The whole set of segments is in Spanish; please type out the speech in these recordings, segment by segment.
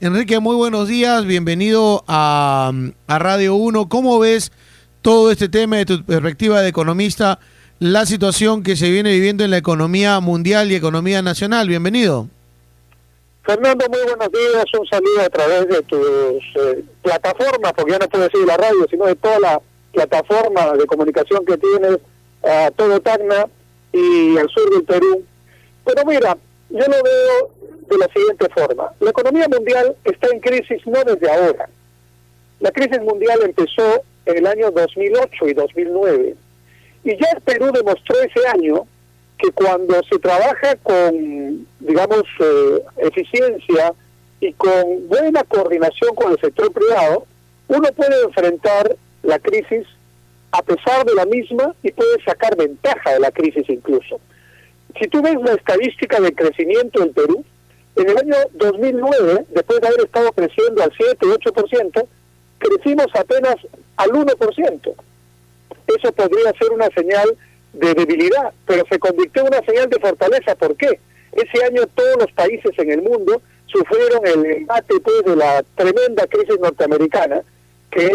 Enrique, muy buenos días, bienvenido a Radio 1. ¿Cómo ves todo este tema de tu perspectiva de economista, la situación que se viene viviendo en la economía mundial y economía nacional? Bienvenido. Fernando, muy buenos días, un saludo a través de tus plataformas, porque ya no puedo decir la radio, sino de toda la plataforma de comunicación que tienes, a todo Tacna y al sur del Perú. Pero mira, yo lo veo de la siguiente forma. La economía mundial está en crisis no desde ahora. La crisis mundial empezó en el año 2008 y 2009. Y ya el Perú demostró ese año que cuando se trabaja con, digamos, eficiencia y con buena coordinación con el sector privado, uno puede enfrentar la crisis a pesar de la misma y puede sacar ventaja de la crisis incluso. Si tú ves la estadística de crecimiento del Perú, en el año 2009, después de haber estado creciendo al 7-8%, crecimos apenas al 1%. Eso podría ser una señal de debilidad, pero se convirtió en una señal de fortaleza. ¿Por qué? Ese año todos los países en el mundo sufrieron el embate pues, de la tremenda crisis norteamericana que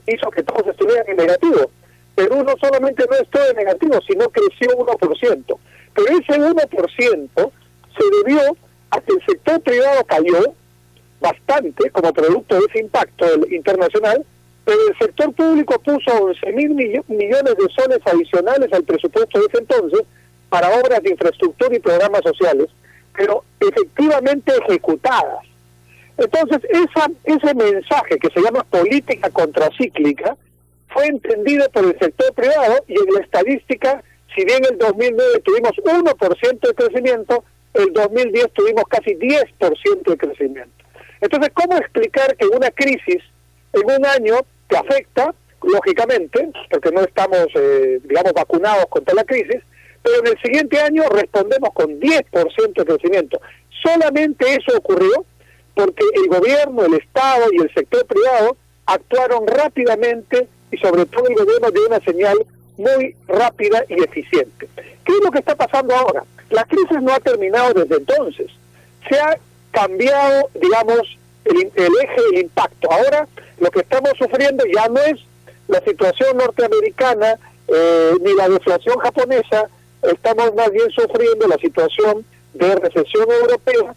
hizo que todos estuvieran en negativo. Perú no solamente no estuvo en negativo, sino creció 1%. Pero ese 1% se debió a que el sector privado cayó bastante como producto de ese impacto internacional, pero el sector público puso 11.000 millones de soles adicionales al presupuesto de ese entonces para obras de infraestructura y programas sociales, pero efectivamente ejecutadas. Entonces, ese mensaje que se llama política contracíclica fue entendido por el sector privado y en la estadística, si bien en el 2009 tuvimos 1% de crecimiento, el 2010 tuvimos casi 10% de crecimiento. Entonces, ¿cómo explicar que una crisis en un año que afecta, lógicamente, porque no estamos, digamos, vacunados contra la crisis, pero en el siguiente año respondemos con 10% de crecimiento? Solamente eso ocurrió porque el gobierno, el Estado y el sector privado actuaron rápidamente y sobre todo el gobierno dio una señal muy rápida y eficiente. ¿Qué es lo que está pasando ahora? La crisis no ha terminado desde entonces. Se ha cambiado, digamos, el eje del impacto. Ahora lo que estamos sufriendo ya no es la situación norteamericana ni la deflación japonesa, estamos más bien sufriendo la situación de recesión europea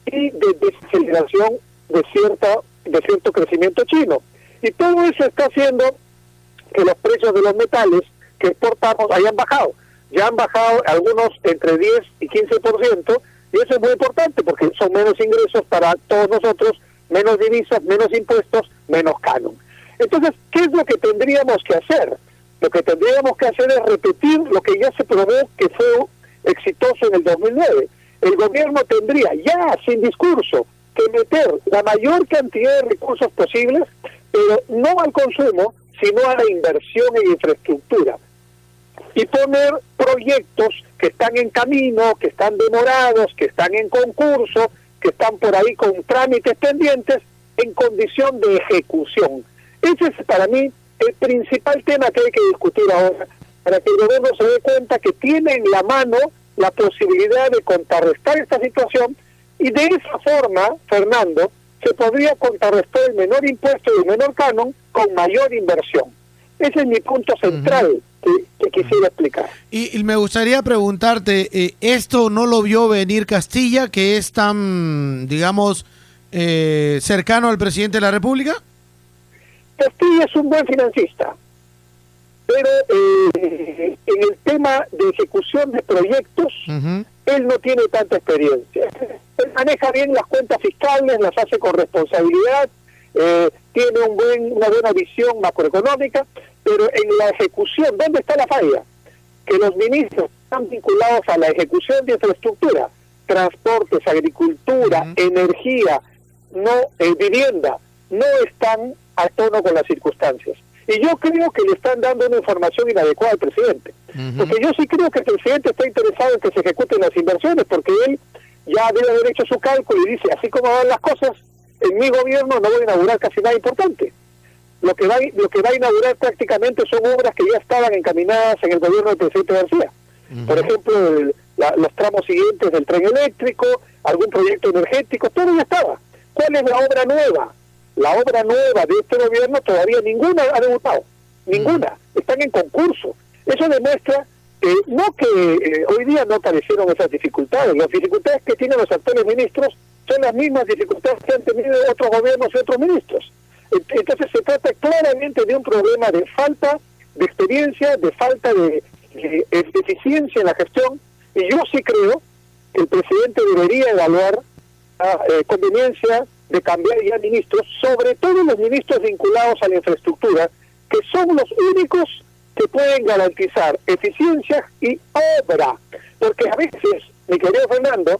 y de desaceleración de cierto crecimiento chino. Y todo eso está haciendo que los precios de los metales que exportamos hayan bajado. Ya han bajado algunos entre 10 y 15%, y eso es muy importante porque son menos ingresos para todos nosotros, menos divisas, menos impuestos, menos canon. Entonces, ¿qué es lo que tendríamos que hacer? Lo que tendríamos que hacer es repetir lo que ya se probó que fue exitoso en el 2009. El gobierno tendría ya, sin discurso, que meter la mayor cantidad de recursos posibles, pero no al consumo, sino a la inversión en infraestructura. Y poner proyectos que están en camino, que están demorados, que están en concurso, que están por ahí con trámites pendientes, en condición de ejecución. Ese es para mí el principal tema que hay que discutir ahora, para que el gobierno se dé cuenta que tiene en la mano la posibilidad de contrarrestar esta situación, y de esa forma, Fernando, se podría contrarrestar el menor impuesto y el menor canon con mayor inversión. Ese es mi punto central que quisiera explicar. Y me gustaría preguntarte, ¿esto no lo vio venir Castilla, que es tan, digamos, cercano al presidente de la República? Castilla es un buen financista, pero en el tema de ejecución de proyectos, él no tiene tanta experiencia. Él maneja bien las cuentas fiscales, las hace con responsabilidad, tiene una buena visión macroeconómica, pero en la ejecución, ¿dónde está la falla? Que los ministros están vinculados a la ejecución de infraestructura, transportes, agricultura, energía, vivienda, no están a tono con las circunstancias. Y yo creo que le están dando una información inadecuada al presidente. Porque yo sí creo que el presidente está interesado en que se ejecuten las inversiones, porque él ya debe haber hecho su cálculo y dice, así como van las cosas, en mi gobierno no voy a inaugurar casi nada importante. Lo que va a inaugurar prácticamente son obras que ya estaban encaminadas en el gobierno del presidente García. Por ejemplo, los tramos siguientes del tren eléctrico, algún proyecto energético, todo ya estaba. ¿Cuál ¿Cuál es la obra nueva? La obra nueva de este gobierno todavía ninguna ha debutado, ninguna, están en concurso. Eso demuestra no que hoy día no aparecieron esas dificultades, las dificultades que tienen los actuales ministros son las mismas dificultades que han tenido otros gobiernos y otros ministros. Entonces se trata claramente de un problema de falta de experiencia, de falta de eficiencia en la gestión, y yo sí creo que el presidente debería evaluar la conveniencia de cambiar ya ministros, sobre todo los ministros vinculados a la infraestructura, que son los únicos que pueden garantizar eficiencia y obra, porque a veces, mi querido Fernando,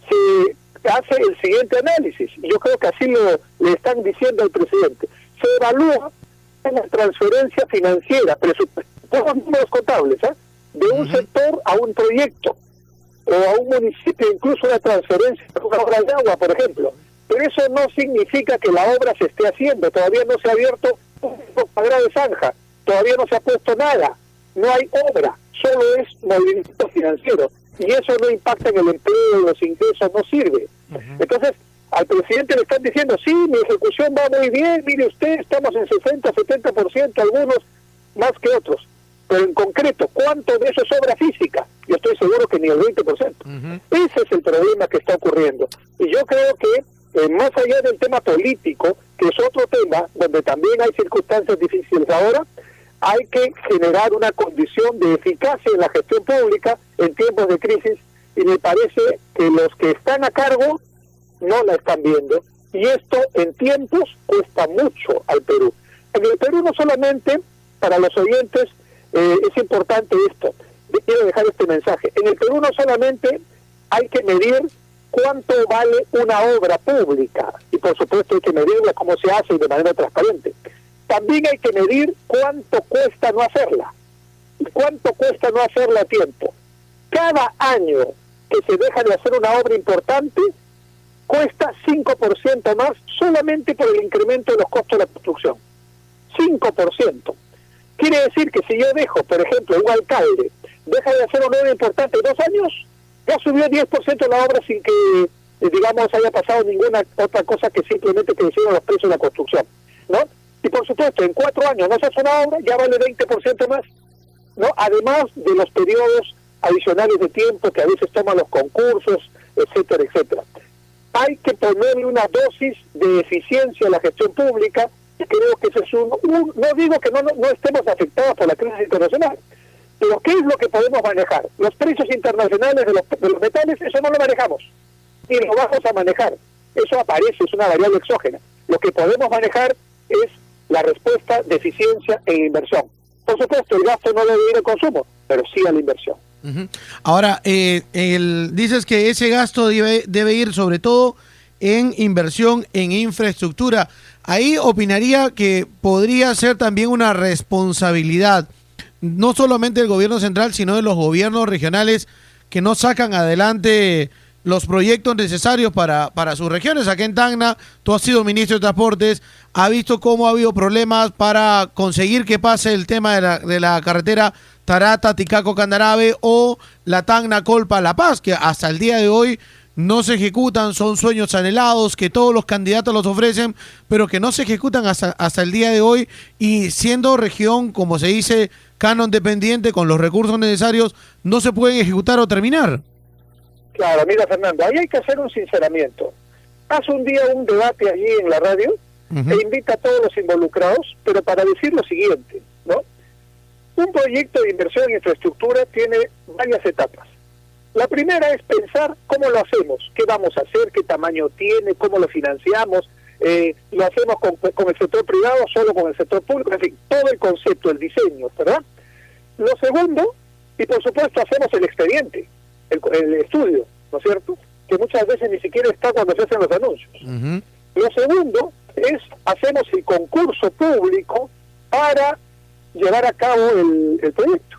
se hace el siguiente análisis, y yo creo que así le están diciendo al presidente, se evalúa la transferencia financiera, presupuestos, números contables, de un sector a un proyecto, o a un municipio, incluso una transferencia de una obra de agua, por ejemplo. Pero eso no significa que la obra se esté haciendo, todavía no se ha abierto un cuadrado de zanja, todavía no se ha puesto nada, no hay obra, solo es movimiento financiero, y eso no impacta en el empleo, los ingresos, no sirve. Entonces, al presidente le están diciendo, sí, mi ejecución va muy bien, mire usted, estamos en 60, 70%, algunos más que otros. Pero en concreto, ¿cuánto de eso es obra física? Yo estoy seguro que ni el 20%. Ese es el problema que está ocurriendo. Y yo creo que, más allá del tema político, que es otro tema, donde también hay circunstancias difíciles ahora, hay que generar una condición de eficacia en la gestión pública en tiempos de crisis, y me parece que los que están a cargo no la están viendo, y esto en tiempos cuesta mucho al Perú. En el Perú no solamente, para los oyentes, es importante esto, quiero dejar este mensaje, en el Perú no solamente hay que medir cuánto vale una obra pública, y por supuesto hay que medirla cómo se hace y de manera transparente, también hay que medir cuánto cuesta no hacerla, y cuánto cuesta no hacerla a tiempo. Cada año que se deja de hacer una obra importante, cuesta 5% más solamente por el incremento de los costos de la construcción. 5%. Quiere decir que si yo dejo, por ejemplo, un alcalde deja de hacer una obra importante en 2 años, ya subió 10% la obra sin que, digamos, haya pasado ninguna otra cosa que simplemente crecieron los precios de la construcción, ¿no? Y por supuesto, en 4 años no se hace una obra, ya vale 20% más, ¿no? Además de los periodos adicionales de tiempo que a veces toman los concursos, etcétera, etcétera. Hay que ponerle una dosis de eficiencia a la gestión pública. Creo que ese es no digo que no estemos afectados por la crisis internacional, pero ¿qué es lo que podemos manejar? Los precios internacionales de los metales, eso no lo manejamos, ni lo vamos a manejar, eso aparece, es una variable exógena. Lo que podemos manejar es la respuesta de eficiencia e inversión. Por supuesto, el gasto no debe ir al consumo, pero sí a la inversión. Ahora, dices que ese gasto debe ir sobre todo en inversión en infraestructura. Ahí opinaría que podría ser también una responsabilidad, no solamente del gobierno central, sino de los gobiernos regionales que no sacan adelante los proyectos necesarios para sus regiones. Aquí en Tacna, tú has sido ministro de Transportes, has visto cómo ha habido problemas para conseguir que pase el tema de la carretera Tarata, Ticaco, Candarabe o la Tacna, Colpa, La Paz, que hasta el día de hoy no se ejecutan, son sueños anhelados que todos los candidatos los ofrecen, pero que no se ejecutan hasta el día de hoy, y siendo región, como se dice, canon dependiente, con los recursos necesarios, no se pueden ejecutar o terminar. Claro, mira, Fernando, ahí hay que hacer un sinceramiento. Haz un día un debate allí en la radio e invita a todos los involucrados, pero para decir lo siguiente, ¿no? Un proyecto de inversión en infraestructura tiene varias etapas. La primera es pensar cómo lo hacemos, qué vamos a hacer, qué tamaño tiene, cómo lo financiamos, lo hacemos con el sector privado, solo con el sector público, en fin, todo el concepto, el diseño, ¿verdad? Lo segundo, y por supuesto hacemos el expediente, el estudio, ¿no es cierto? Que muchas veces ni siquiera está cuando se hacen los anuncios. Lo segundo es, hacemos el concurso público para llevar a cabo el proyecto,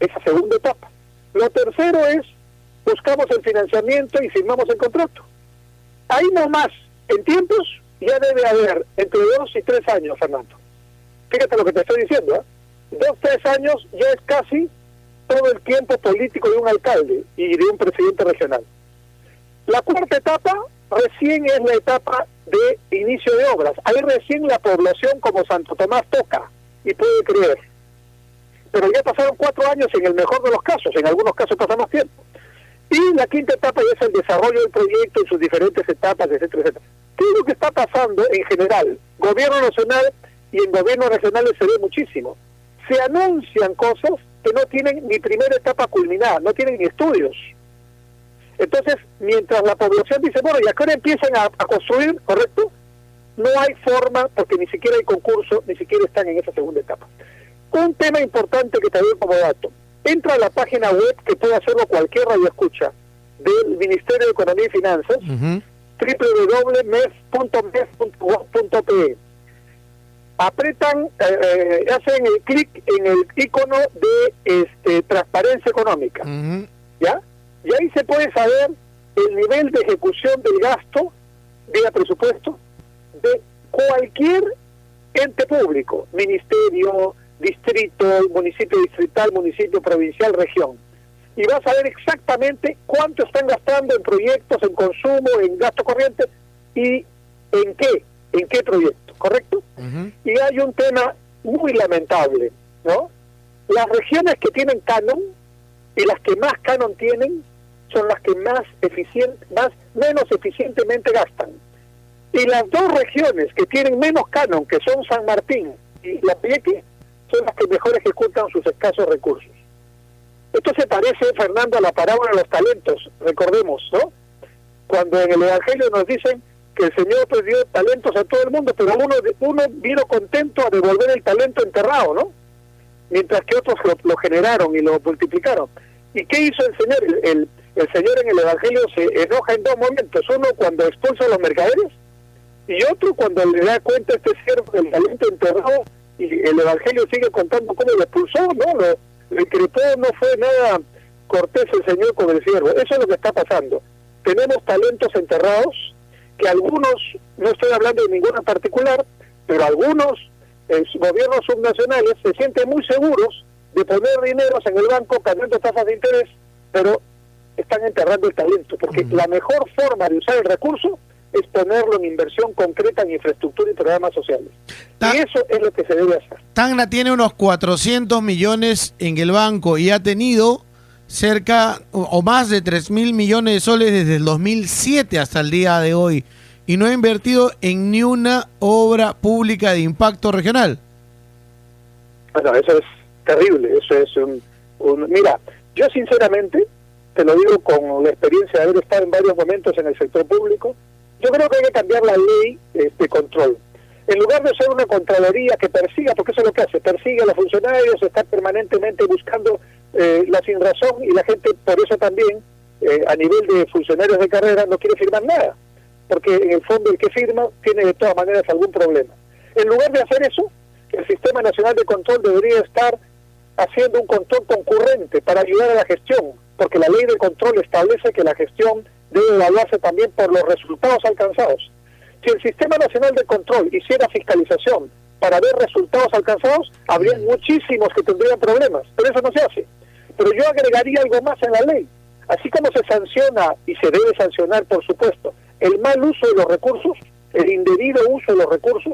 esa segunda etapa. Lo tercero es, buscamos el financiamiento y firmamos el contrato. Ahí nomás, en tiempos, ya debe haber entre 2 y 3 años, Fernando. Fíjate lo que te estoy diciendo, ¿eh? 2, 3 años ya es casi todo el tiempo político de un alcalde y de un presidente regional. La cuarta etapa recién es la etapa de inicio de obras. Ahí recién la población como Santo Tomás toca y puede creer. Pero ya pasaron 4 años en el mejor de los casos, en algunos casos pasa más tiempo. Y la quinta etapa ya es el desarrollo del proyecto en sus diferentes etapas, etcétera, etcétera. ¿Qué es lo que está pasando en general? Gobierno nacional y en gobiernos regionales se ve muchísimo. Se anuncian cosas que no tienen ni primera etapa culminada, no tienen ni estudios. Entonces, mientras la población dice, bueno, y acá ahora empiezan a construir, ¿correcto? No hay forma, porque ni siquiera hay concurso, ni siquiera están en esa segunda etapa. Un tema importante que te doy como dato. Entra a la página web, que puede hacerlo cualquier radioescucha, del Ministerio de Economía y Finanzas, www.mef.mef.gov.pe. Apretan, hacen el clic en el icono de transparencia económica, ¿ya? Y ahí se puede saber el nivel de ejecución del gasto, vía presupuesto, de cualquier ente público, ministerio, distrito, municipio distrital, municipio provincial, región. Y vas a ver exactamente cuánto están gastando en proyectos, en consumo, en gasto corriente y en qué proyecto, ¿correcto? Y hay un tema muy lamentable, ¿no? Las regiones que tienen canon y las que más canon tienen son las que menos eficientemente gastan. Y las dos regiones que tienen menos canon, que son San Martín y La Pieque, son las que mejor ejecutan sus escasos recursos. Esto se parece, Fernando, a la parábola de los talentos, recordemos, ¿no? Cuando en el Evangelio nos dicen que el Señor pues dio talentos a todo el mundo, pero uno vino contento a devolver el talento enterrado, ¿no? Mientras que otros lo generaron y lo multiplicaron. ¿Y qué hizo el Señor? El Señor en el Evangelio se enoja en dos momentos. Uno cuando expulsa a los mercaderes y otro cuando le da cuenta a este siervo del talento enterrado, y el Evangelio sigue contando cómo lo expulsó, ¿no? Lo increpó, no fue nada cortés el Señor con el siervo. Eso es lo que está pasando. Tenemos talentos enterrados, que algunos, no estoy hablando de ninguno en particular, pero algunos gobiernos subnacionales se sienten muy seguros de poner dineros en el banco cambiando tasas de interés, pero están enterrando el talento, porque la mejor forma de usar el recurso es ponerlo en inversión concreta en infraestructura y programas sociales. Y eso es lo que se debe hacer. Tacna tiene unos 400 millones en el banco y ha tenido cerca o más de 3.000 millones de soles desde el 2007 hasta el día de hoy, y no ha invertido en ni una obra pública de impacto regional. Bueno, eso es terrible, eso es Mira, yo sinceramente, te lo digo con la experiencia de haber estado en varios momentos en el sector público, yo creo que hay que cambiar la ley de control. En lugar de ser una contraloría que persiga, porque eso es lo que hace, persigue a los funcionarios, está permanentemente buscando la sinrazón, y la gente por eso también, a nivel de funcionarios de carrera, no quiere firmar nada, porque en el fondo el que firma tiene de todas maneras algún problema. En lugar de hacer eso, el Sistema Nacional de Control debería estar haciendo un control concurrente para ayudar a la gestión, porque la ley de control establece que la gestión debe evaluarse también por los resultados alcanzados. Si el Sistema Nacional de Control hiciera fiscalización para ver resultados alcanzados, habría muchísimos que tendrían problemas, pero eso no se hace. Pero yo agregaría algo más en la ley. Así como se sanciona, y se debe sancionar, por supuesto, el mal uso de los recursos, el indebido uso de los recursos,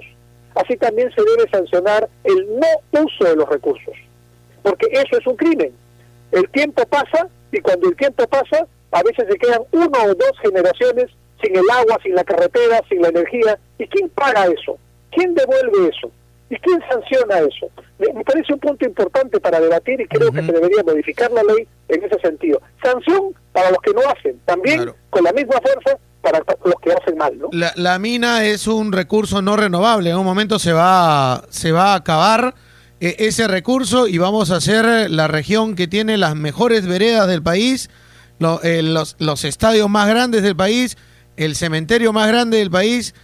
así también se debe sancionar el no uso de los recursos, porque eso es un crimen. El tiempo pasa, y cuando el tiempo pasa, a veces se quedan 1 o 2 generaciones sin el agua, sin la carretera, sin la energía. ¿Y quién paga eso? ¿Quién devuelve eso? ¿Y quién sanciona eso? Me parece un punto importante para debatir, y creo que se debería modificar la ley en ese sentido. Sanción para los que no hacen, también con la misma fuerza para los que hacen mal, ¿no? La mina es un recurso no renovable. En un momento se va a acabar ese recurso, y vamos a ser la región que tiene las mejores veredas del país, los estadios más grandes del país, el cementerio más grande del país.